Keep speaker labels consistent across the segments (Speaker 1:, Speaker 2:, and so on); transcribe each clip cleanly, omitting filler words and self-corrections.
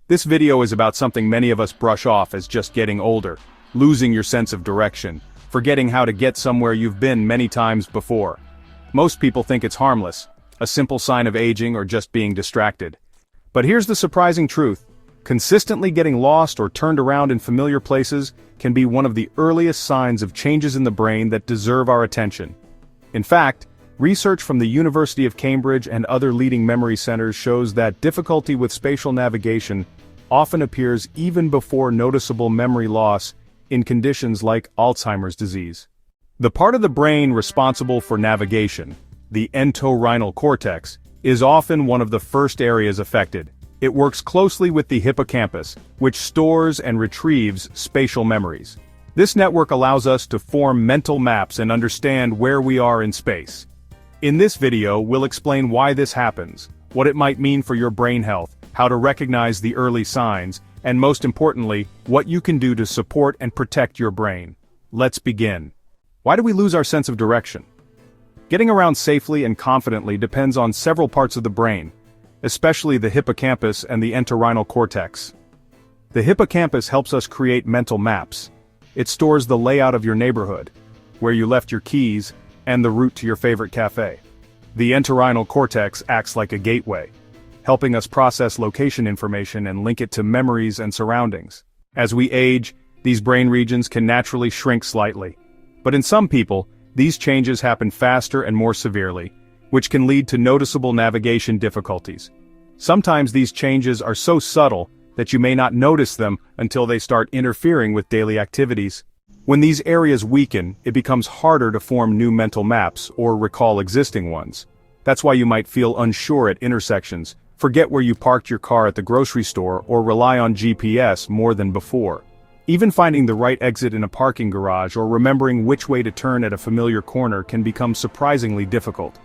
Speaker 1: This video is about something many of us brush off as just getting older, losing your sense of direction, forgetting how to get somewhere you've been many times before. Most people think it's harmless, a simple sign of aging or just being distracted. But here's the surprising truth. Consistently getting lost or turned around in familiar places can be one of the earliest signs of changes in the brain that deserve our attention. In fact, research from the University of Cambridge and other leading memory centers shows that difficulty with spatial navigation often appears even before noticeable memory loss in conditions like Alzheimer's disease. The part of the brain responsible for navigation, the entorhinal cortex, is often one of the first areas affected. It works closely with the hippocampus, which stores and retrieves spatial memories. This network allows us to form mental maps and understand where we are in space. In this video, we'll explain why this happens, what it might mean for your brain health, how to recognize the early signs, and most importantly, what you can do to support and protect your brain. Let's begin. Why do we lose our sense of direction? Getting around safely and confidently depends on several parts of the brain, especially the hippocampus and the entorhinal cortex. The hippocampus helps us create mental maps. It stores the layout of your neighborhood, where you left your keys, and the route to your favorite cafe. The entorhinal cortex acts like a gateway, helping us process location information and link it to memories and surroundings. As we age, these brain regions can naturally shrink slightly. But in some people, these changes happen faster and more severely, which can lead to noticeable navigation difficulties. Sometimes these changes are so subtle that you may not notice them until they start interfering with daily activities. When these areas weaken, it becomes harder to form new mental maps or recall existing ones. That's why you might feel unsure at intersections, forget where you parked your car at the grocery store, or rely on GPS more than before. Even finding the right exit in a parking garage or remembering which way to turn at a familiar corner can become surprisingly difficult.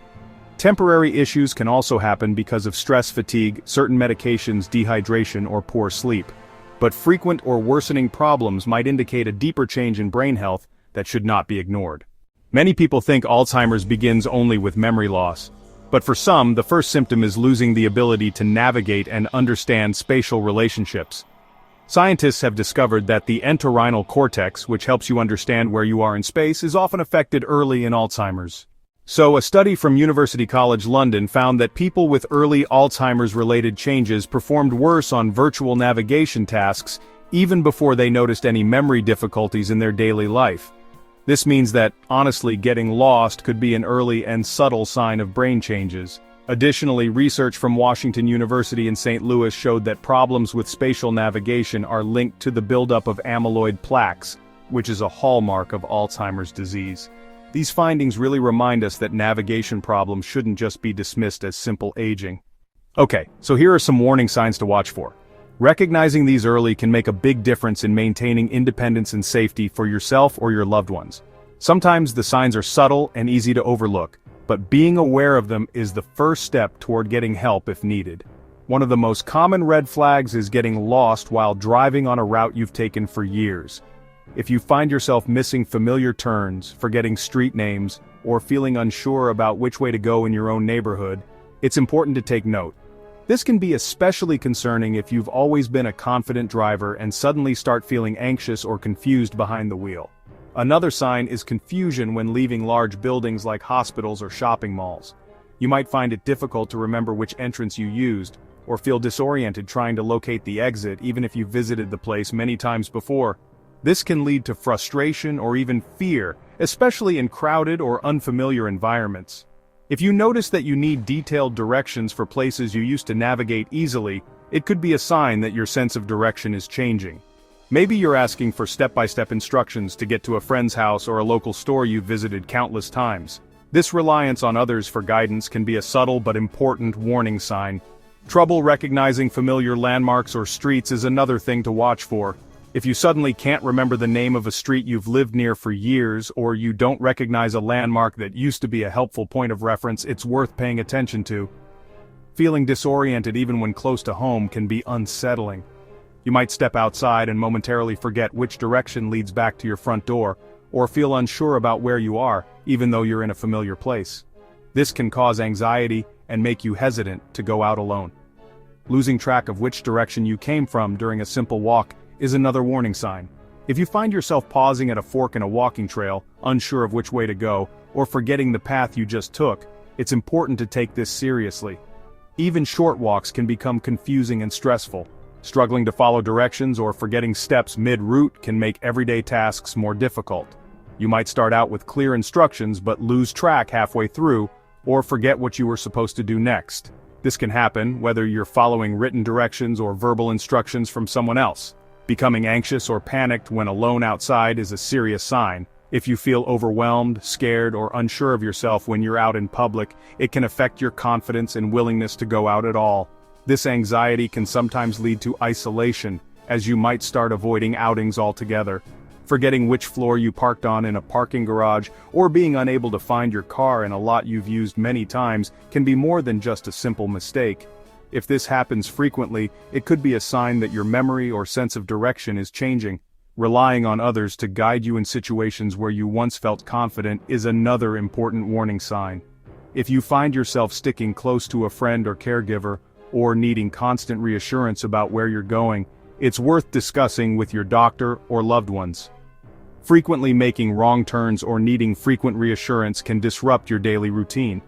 Speaker 1: Temporary issues can also happen because of stress fatigue, certain medications, dehydration, or poor sleep. But frequent or worsening problems might indicate a deeper change in brain health that should not be ignored. Many people think Alzheimer's begins only with memory loss. But for some, the first symptom is losing the ability to navigate and understand spatial relationships. Scientists have discovered that the entorhinal cortex, which helps you understand where you are in space, is often affected early in Alzheimer's. So, a study from University College London found that people with early Alzheimer's-related changes performed worse on virtual navigation tasks even before they noticed any memory difficulties in their daily life. This means that, honestly, getting lost could be an early and subtle sign of brain changes. Additionally, research from Washington University in St. Louis showed that problems with spatial navigation are linked to the buildup of amyloid plaques, which is a hallmark of Alzheimer's disease. These findings really remind us that navigation problems shouldn't just be dismissed as simple aging. Okay, so here are some warning signs to watch for. Recognizing these early can make a big difference in maintaining independence and safety for yourself or your loved ones. Sometimes the signs are subtle and easy to overlook, but being aware of them is the first step toward getting help if needed. One of the most common red flags is getting lost while driving on a route you've taken for years. If you find yourself missing familiar turns, forgetting street names, or feeling unsure about which way to go in your own neighborhood, it's important to take note. This can be especially concerning if you've always been a confident driver and suddenly start feeling anxious or confused behind the wheel. Another sign is confusion when leaving large buildings like hospitals or shopping malls. You might find it difficult to remember which entrance you used, or feel disoriented trying to locate the exit even if you've visited the place many times before. This can lead to frustration or even fear, especially in crowded or unfamiliar environments. If you notice that you need detailed directions for places you used to navigate easily, it could be a sign that your sense of direction is changing. Maybe you're asking for step-by-step instructions to get to a friend's house or a local store you've visited countless times. This reliance on others for guidance can be a subtle but important warning sign. Trouble recognizing familiar landmarks or streets is another thing to watch for. If you suddenly can't remember the name of a street you've lived near for years, or you don't recognize a landmark that used to be a helpful point of reference, it's worth paying attention to. Feeling disoriented even when close to home can be unsettling. You might step outside and momentarily forget which direction leads back to your front door, or feel unsure about where you are, even though you're in a familiar place. This can cause anxiety and make you hesitant to go out alone. Losing track of which direction you came from during a simple walk is another warning sign. If you find yourself pausing at a fork in a walking trail, unsure of which way to go, or forgetting the path you just took, it's important to take this seriously. Even short walks can become confusing and stressful. Struggling to follow directions or forgetting steps mid-route can make everyday tasks more difficult. You might start out with clear instructions but lose track halfway through, or forget what you were supposed to do next. This can happen whether you're following written directions or verbal instructions from someone else. Becoming anxious or panicked when alone outside is a serious sign. If you feel overwhelmed, scared, or unsure of yourself when you're out in public, it can affect your confidence and willingness to go out at all. This anxiety can sometimes lead to isolation, as you might start avoiding outings altogether. Forgetting which floor you parked on in a parking garage, or being unable to find your car in a lot you've used many times, can be more than just a simple mistake. If this happens frequently, it could be a sign that your memory or sense of direction is changing. Relying on others to guide you in situations where you once felt confident is another important warning sign. If you find yourself sticking close to a friend or caregiver, or needing constant reassurance about where you're going, it's worth discussing with your doctor or loved ones. Frequently making wrong turns or needing frequent reassurance can disrupt your daily routine.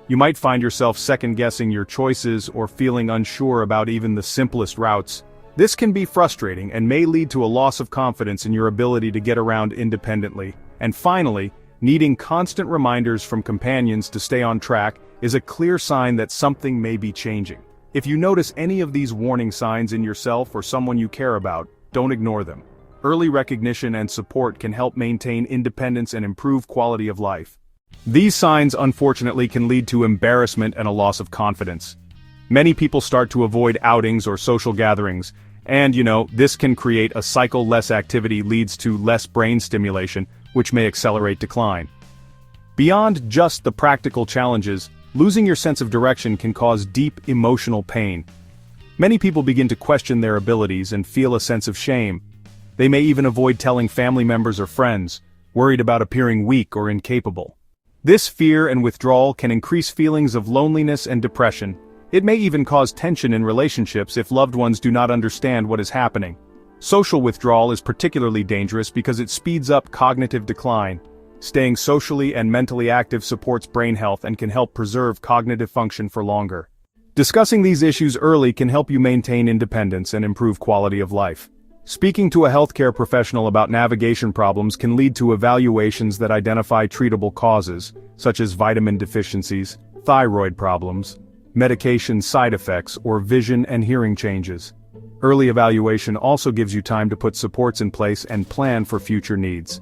Speaker 1: You might find yourself second-guessing your choices or feeling unsure about even the simplest routes. This can be frustrating and may lead to a loss of confidence in your ability to get around independently. And finally, needing constant reminders from companions to stay on track is a clear sign that something may be changing. If you notice any of these warning signs in yourself or someone you care about, don't ignore them. Early recognition and support can help maintain independence and improve quality of life. These signs, unfortunately, can lead to embarrassment and a loss of confidence. Many people start to avoid outings or social gatherings, and this can create a cycle. Less activity leads to less brain stimulation, which may accelerate decline. Beyond just the practical challenges, losing your sense of direction can cause deep emotional pain. Many people begin to question their abilities and feel a sense of shame. They may even avoid telling family members or friends, worried about appearing weak or incapable. This fear and withdrawal can increase feelings of loneliness and depression. It may even cause tension in relationships if loved ones do not understand what is happening. Social withdrawal is particularly dangerous because it speeds up cognitive decline. Staying socially and mentally active supports brain health and can help preserve cognitive function for longer. Discussing these issues early can help you maintain independence and improve quality of life. Speaking to a healthcare professional about navigation problems can lead to evaluations that identify treatable causes, such as vitamin deficiencies, thyroid problems, medication side effects, or vision and hearing changes. Early evaluation also gives you time to put supports in place and plan for future needs.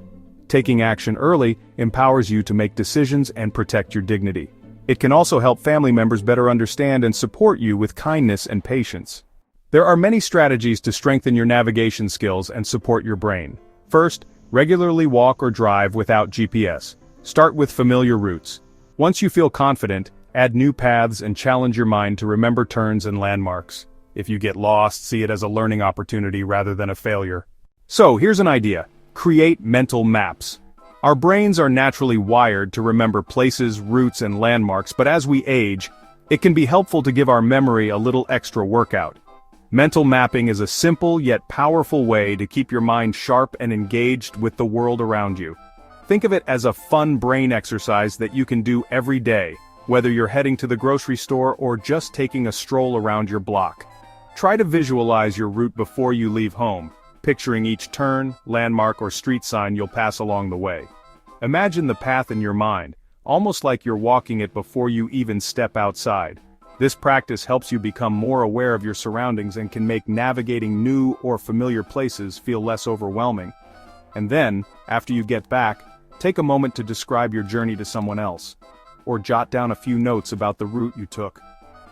Speaker 1: Taking action early empowers you to make decisions and protect your dignity. It can also help family members better understand and support you with kindness and patience. There are many strategies to strengthen your navigation skills and support your brain. First, regularly walk or drive without GPS. Start with familiar routes. Once you feel confident, add new paths and challenge your mind to remember turns and landmarks. If you get lost, see it as a learning opportunity rather than a failure. So, here's an idea. Create mental maps. Our brains are naturally wired to remember places, routes, and landmarks, but as we age, it can be helpful to give our memory a little extra workout. Mental mapping is a simple yet powerful way to keep your mind sharp and engaged with the world around you. Think of it as a fun brain exercise that you can do every day, whether you're heading to the grocery store or just taking a stroll around your block. Try to visualize your route before you leave home, picturing each turn, landmark, or street sign you'll pass along the way. Imagine the path in your mind, almost like you're walking it before you even step outside. This practice helps you become more aware of your surroundings and can make navigating new or familiar places feel less overwhelming. And then, after you get back, take a moment to describe your journey to someone else, or jot down a few notes about the route you took.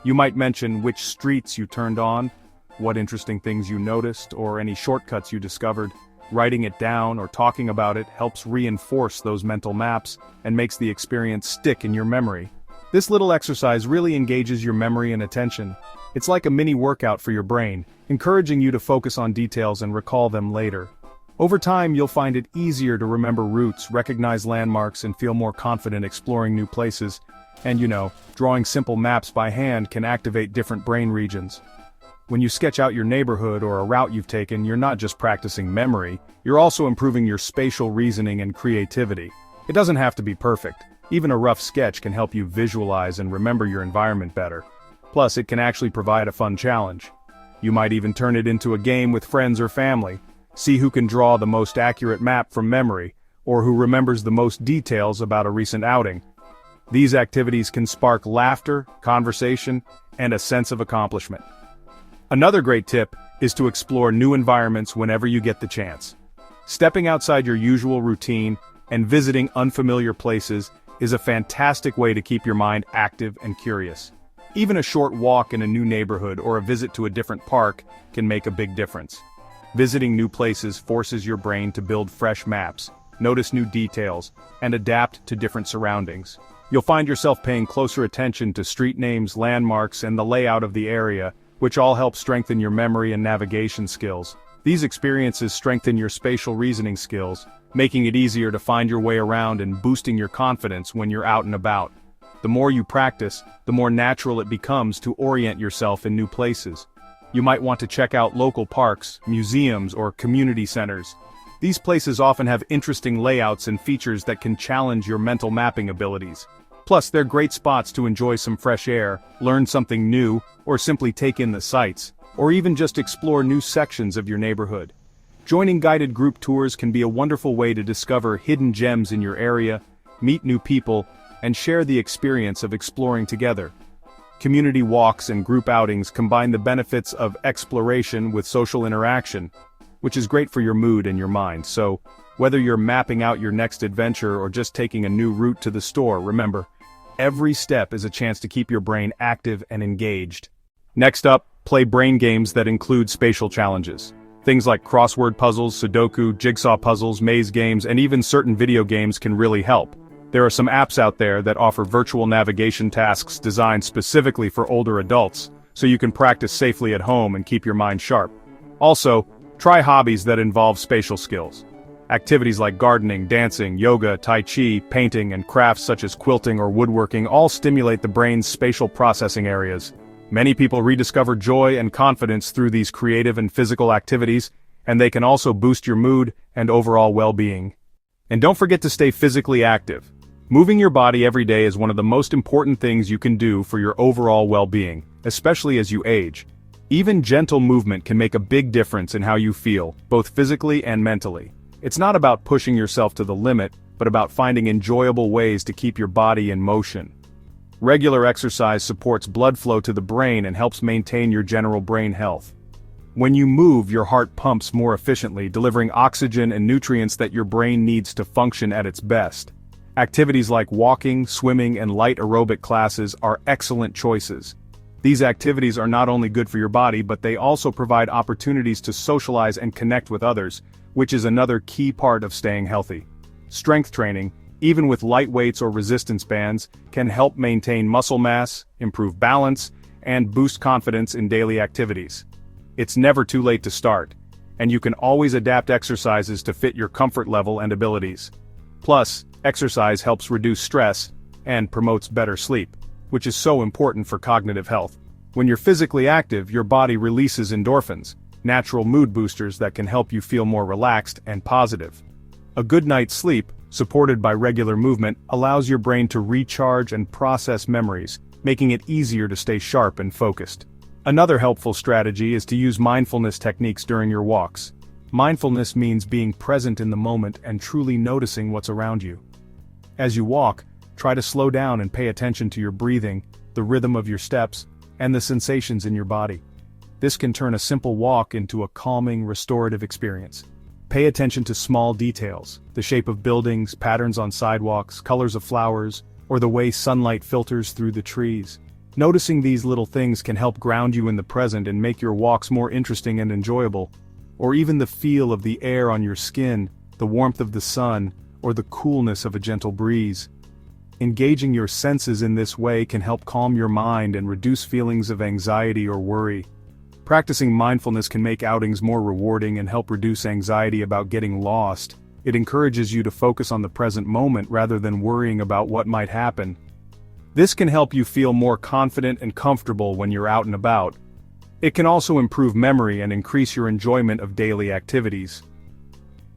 Speaker 1: You might mention which streets you turned on, what interesting things you noticed, or any shortcuts you discovered. Writing it down or talking about it helps reinforce those mental maps and makes the experience stick in your memory. This little exercise really engages your memory and attention. It's like a mini workout for your brain, encouraging you to focus on details and recall them later. Over time, you'll find it easier to remember routes, recognize landmarks, and feel more confident exploring new places. And drawing simple maps by hand can activate different brain regions. When you sketch out your neighborhood or a route you've taken, you're not just practicing memory, you're also improving your spatial reasoning and creativity. It doesn't have to be perfect. Even a rough sketch can help you visualize and remember your environment better. Plus, it can actually provide a fun challenge. You might even turn it into a game with friends or family. See who can draw the most accurate map from memory, or who remembers the most details about a recent outing. These activities can spark laughter, conversation, and a sense of accomplishment. Another great tip is to explore new environments whenever you get the chance. Stepping outside your usual routine and visiting unfamiliar places is a fantastic way to keep your mind active and curious. Even a short walk in a new neighborhood or a visit to a different park can make a big difference. Visiting new places forces your brain to build fresh maps, notice new details, and adapt to different surroundings. You'll find yourself paying closer attention to street names, landmarks, and the layout of the area, which all help strengthen your memory and navigation skills. These experiences strengthen your spatial reasoning skills, making it easier to find your way around and boosting your confidence when you're out and about. The more you practice, the more natural it becomes to orient yourself in new places. You might want to check out local parks, museums, or community centers. These places often have interesting layouts and features that can challenge your mental mapping abilities. Plus, they're great spots to enjoy some fresh air, learn something new, or simply take in the sights, or even just explore new sections of your neighborhood. Joining guided group tours can be a wonderful way to discover hidden gems in your area, meet new people, and share the experience of exploring together. Community walks and group outings combine the benefits of exploration with social interaction, which is great for your mood and your mind. So, whether you're mapping out your next adventure or just taking a new route to the store, remember, every step is a chance to keep your brain active and engaged. Next up, play brain games that include spatial challenges. Things like crossword puzzles, Sudoku, jigsaw puzzles, maze games, and even certain video games can really help. There are some apps out there that offer virtual navigation tasks designed specifically for older adults, so you can practice safely at home and keep your mind sharp. Also, try hobbies that involve spatial skills. Activities like gardening, dancing, yoga, tai chi, painting, and crafts such as quilting or woodworking all stimulate the brain's spatial processing areas. Many people rediscover joy and confidence through these creative and physical activities, and they can also boost your mood and overall well-being. And don't forget to stay physically active. Moving your body every day is one of the most important things you can do for your overall well-being, especially as you age. Even gentle movement can make a big difference in how you feel, both physically and mentally. It's not about pushing yourself to the limit, but about finding enjoyable ways to keep your body in motion. Regular exercise supports blood flow to the brain and helps maintain your general brain health. When you move, your heart pumps more efficiently, delivering oxygen and nutrients that your brain needs to function at its best. Activities like walking, swimming, and light aerobic classes are excellent choices. These activities are not only good for your body, but they also provide opportunities to socialize and connect with others, which is another key part of staying healthy. Strength training, even with light weights or resistance bands, can help maintain muscle mass, improve balance, and boost confidence in daily activities. It's never too late to start, and you can always adapt exercises to fit your comfort level and abilities. Plus, exercise helps reduce stress and promotes better sleep, which is so important for cognitive health. When you're physically active, your body releases endorphins, natural mood boosters that can help you feel more relaxed and positive. A good night's sleep, supported by regular movement, allows your brain to recharge and process memories, making it easier to stay sharp and focused. Another helpful strategy is to use mindfulness techniques during your walks. Mindfulness means being present in the moment and truly noticing what's around you. As you walk, try to slow down and pay attention to your breathing, the rhythm of your steps, and the sensations in your body. This can turn a simple walk into a calming, restorative experience. Pay attention to small details, the shape of buildings, patterns on sidewalks, colors of flowers, or the way sunlight filters through the trees. Noticing these little things can help ground you in the present and make your walks more interesting and enjoyable. Or even the feel of the air on your skin, the warmth of the sun, or the coolness of a gentle breeze. Engaging your senses in this way can help calm your mind and reduce feelings of anxiety or worry. Practicing mindfulness can make outings more rewarding and help reduce anxiety about getting lost. It encourages you to focus on the present moment rather than worrying about what might happen. This can help you feel more confident and comfortable when you're out and about. It can also improve memory and increase your enjoyment of daily activities.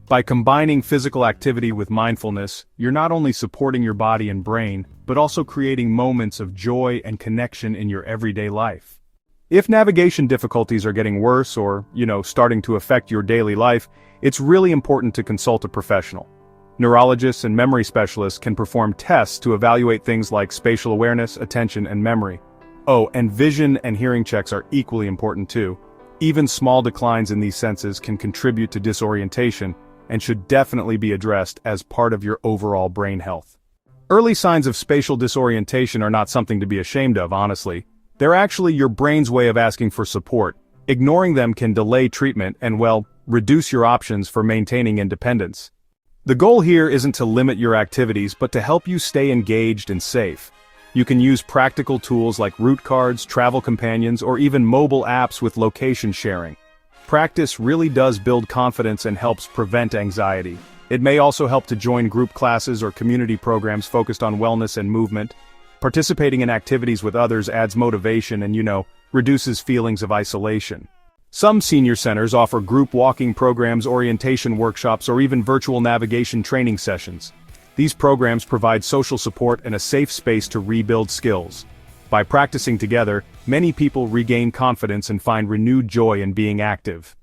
Speaker 1: By combining physical activity with mindfulness, you're not only supporting your body and brain, but also creating moments of joy and connection in your everyday life. If navigation difficulties are getting worse or, starting to affect your daily life, it's really important to consult a professional. Neurologists and memory specialists can perform tests to evaluate things like spatial awareness, attention, and memory. Oh, and vision and hearing checks are equally important too. Even small declines in these senses can contribute to disorientation and should definitely be addressed as part of your overall brain health. Early signs of spatial disorientation are not something to be ashamed of, honestly. They're actually your brain's way of asking for support. Ignoring them can delay treatment and, reduce your options for maintaining independence. The goal here isn't to limit your activities but to help you stay engaged and safe. You can use practical tools like route cards, travel companions, or even mobile apps with location sharing. Practice really does build confidence and helps prevent anxiety. It may also help to join group classes or community programs focused on wellness and movement. Participating in activities with others adds motivation and, reduces feelings of isolation. Some senior centers offer group walking programs, orientation workshops, or even virtual navigation training sessions. These programs provide social support and a safe space to rebuild skills. By practicing together, many people regain confidence and find renewed joy in being active.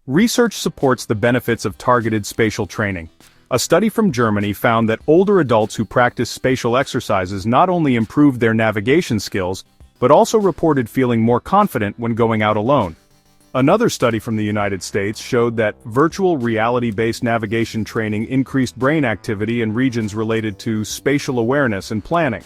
Speaker 1: Research supports the benefits of targeted spatial training. A study from Germany found that older adults who practiced spatial exercises not only improved their navigation skills, but also reported feeling more confident when going out alone. Another study from the United States showed that virtual reality-based navigation training increased brain activity in regions related to spatial awareness and planning.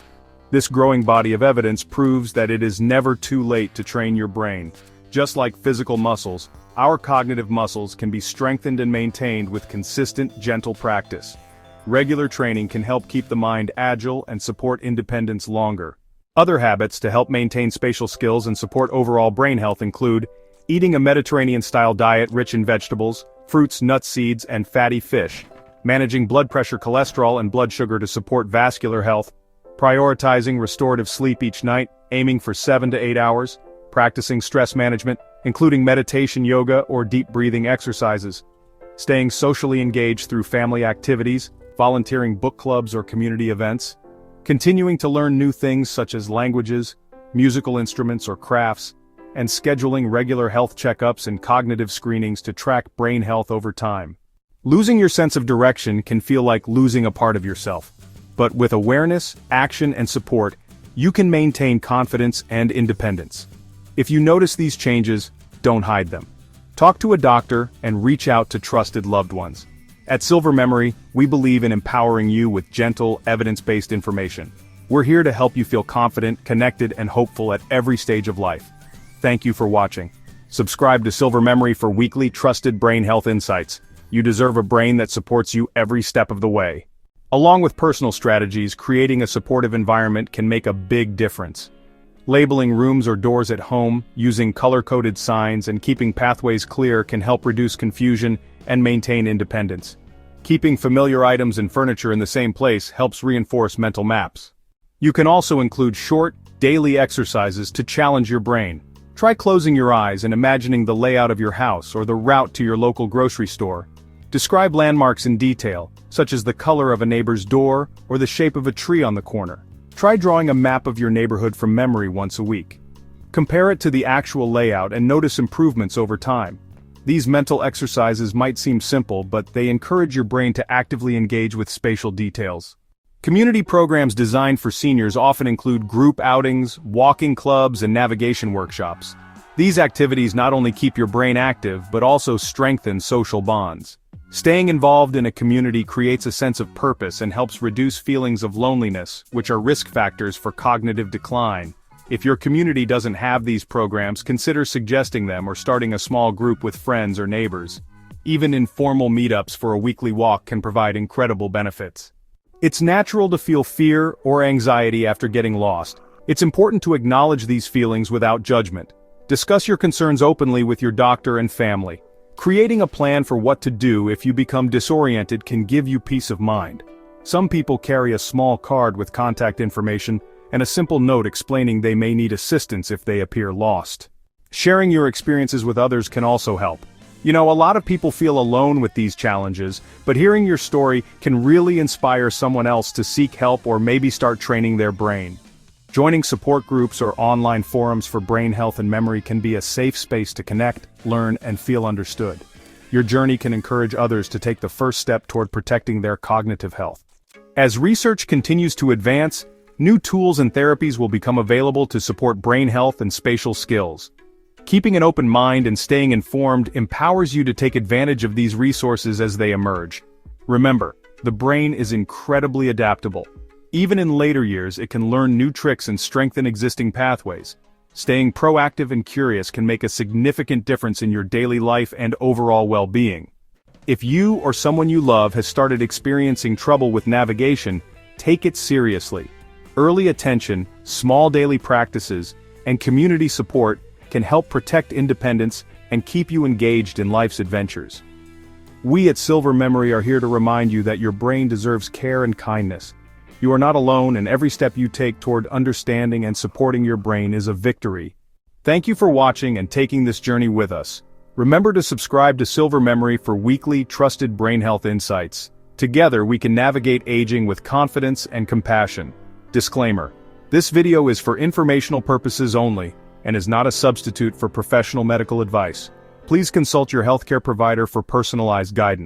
Speaker 1: This growing body of evidence proves that it is never too late to train your brain. Just like physical muscles, our cognitive muscles can be strengthened and maintained with consistent, gentle practice. Regular training can help keep the mind agile and support independence longer. Other habits to help maintain spatial skills and support overall brain health include eating a Mediterranean-style diet rich in vegetables, fruits, nuts, seeds, and fatty fish, managing blood pressure, cholesterol, and blood sugar to support vascular health, prioritizing restorative sleep each night, aiming for 7 to 8 hours, practicing stress management, including meditation, yoga, or deep breathing exercises, staying socially engaged through family activities, volunteering book clubs or community events, continuing to learn new things such as languages, musical instruments, or crafts, and scheduling regular health checkups and cognitive screenings to track brain health over time. Losing your sense of direction can feel like losing a part of yourself. But with awareness, action, and support, you can maintain confidence and independence. If you notice these changes, don't hide them. Talk to a doctor and reach out to trusted loved ones. At Silver Memory, we believe in empowering you with gentle, evidence-based information. We're here to help you feel confident, connected, and hopeful at every stage of life. Thank you for watching. Subscribe to Silver Memory for weekly, trusted brain health insights. You deserve a brain that supports you every step of the way. Along with personal strategies, creating a supportive environment can make a big difference. Labeling rooms or doors at home, using color-coded signs, and keeping pathways clear can help reduce confusion and maintain independence. Keeping familiar items and furniture in the same place helps reinforce mental maps. You can also include short, daily exercises to challenge your brain. Try closing your eyes and imagining the layout of your house or the route to your local grocery store. Describe landmarks in detail, such as the color of a neighbor's door or the shape of a tree on the corner. Try drawing a map of your neighborhood from memory once a week. Compare it to the actual layout and notice improvements over time. These mental exercises might seem simple, but they encourage your brain to actively engage with spatial details. Community programs designed for seniors often include group outings, walking clubs, and navigation workshops. These activities not only keep your brain active, but also strengthen social bonds. Staying involved in a community creates a sense of purpose and helps reduce feelings of loneliness, which are risk factors for cognitive decline. If your community doesn't have these programs, consider suggesting them or starting a small group with friends or neighbors. Even informal meetups for a weekly walk can provide incredible benefits. It's natural to feel fear or anxiety after getting lost. It's important to acknowledge these feelings without judgment. Discuss your concerns openly with your doctor and family. Creating a plan for what to do if you become disoriented can give you peace of mind. Some people carry a small card with contact information and a simple note explaining they may need assistance if they appear lost. Sharing your experiences with others can also help. You know, a lot of people feel alone with these challenges, but hearing your story can really inspire someone else to seek help or maybe start training their brain. Joining support groups or online forums for brain health and memory can be a safe space to connect, learn, and feel understood. Your journey can encourage others to take the first step toward protecting their cognitive health. As research continues to advance, new tools and therapies will become available to support brain health and spatial skills. Keeping an open mind and staying informed empowers you to take advantage of these resources as they emerge. Remember, the brain is incredibly adaptable. Even in later years, it can learn new tricks and strengthen existing pathways. Staying proactive and curious can make a significant difference in your daily life and overall well-being. If you or someone you love has started experiencing trouble with navigation, take it seriously. Early attention, small daily practices, and community support can help protect independence and keep you engaged in life's adventures. We at Silver Memory are here to remind you that your brain deserves care and kindness. You are not alone, and every step you take toward understanding and supporting your brain is a victory. Thank you for watching and taking this journey with us. Remember to subscribe to Silver Memory for weekly, trusted brain health insights. Together we can navigate aging with confidence and compassion. Disclaimer: this video is for informational purposes only, and is not a substitute for professional medical advice. Please consult your healthcare provider for personalized guidance.